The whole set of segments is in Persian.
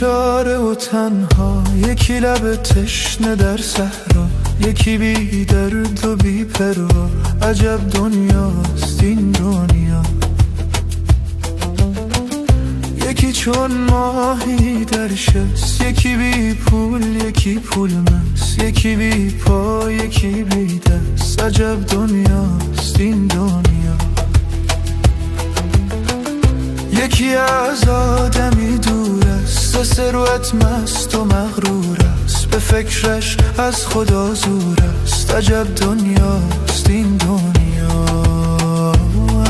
بیچاره و تنها، یکی لب تشنه در صحرا، یکی بی درد و بی پروا. عجب دنیاست این دنیا. یکی چون ماهی در شست، یکی بی پول یکی پول مست، یکی بی پا یکی بی دست. عجب دنیاست این دنیا. یکی از آدمی دور است، ثروت مست و مغرور است، به فکرش از خدا زور است. عجب دنیاست این دنیا.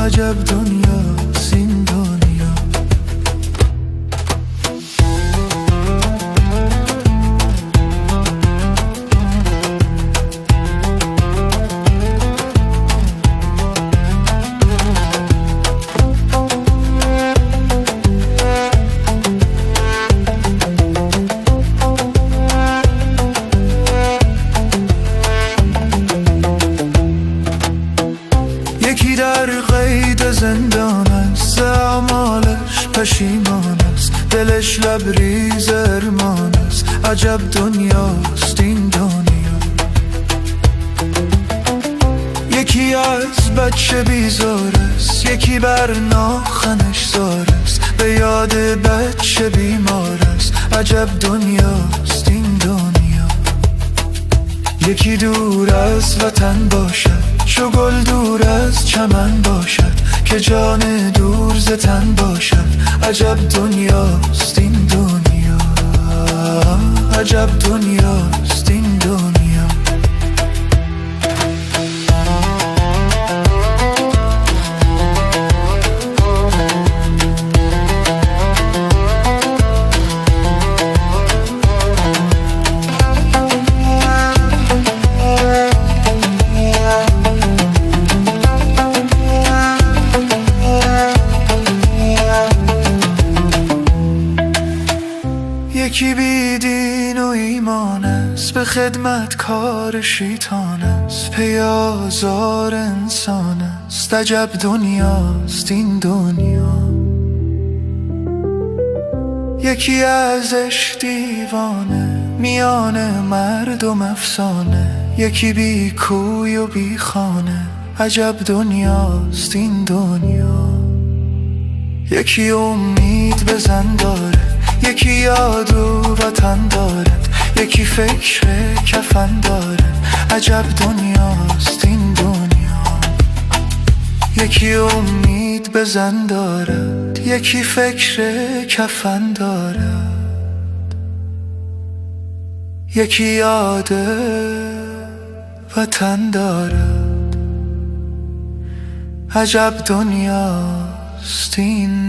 عجب دنیاست این دنیا. یکی در قید زندان است، اعمالش پشیمان است، دلش لبریز ارمان است. عجب دنیاست این دنیا. یکی از بچه بیزار است، یکی بر ناخنش زار است، به یاد بچه بیمار است. عجب دنیاست این دنیا. یکی دور از وطن باشد، چو گل دور از چمن باشد، که جان دور ز تن باشد. عجب دنیاست این دنیا. عجب دنیاست این دنیا. یکی بی دین و ایمان است، به خدمت کار شیطان است، پی آزار انسان است. عجب دنیاست این دنیا. یکی ازش دیوانه، میان مردم افسانه، یکی بی کوی و بی خانه. عجب دنیاست این دنیا. یکی امید به زن داره، یکی یاد و وطن دارد، یکی فکر کفن دارد. عجب دنیاست این دنیا. یکی امید به زن دارد، یکی فکر کفن دارد، یکی یاد وطن دارد. عجب دنیاست این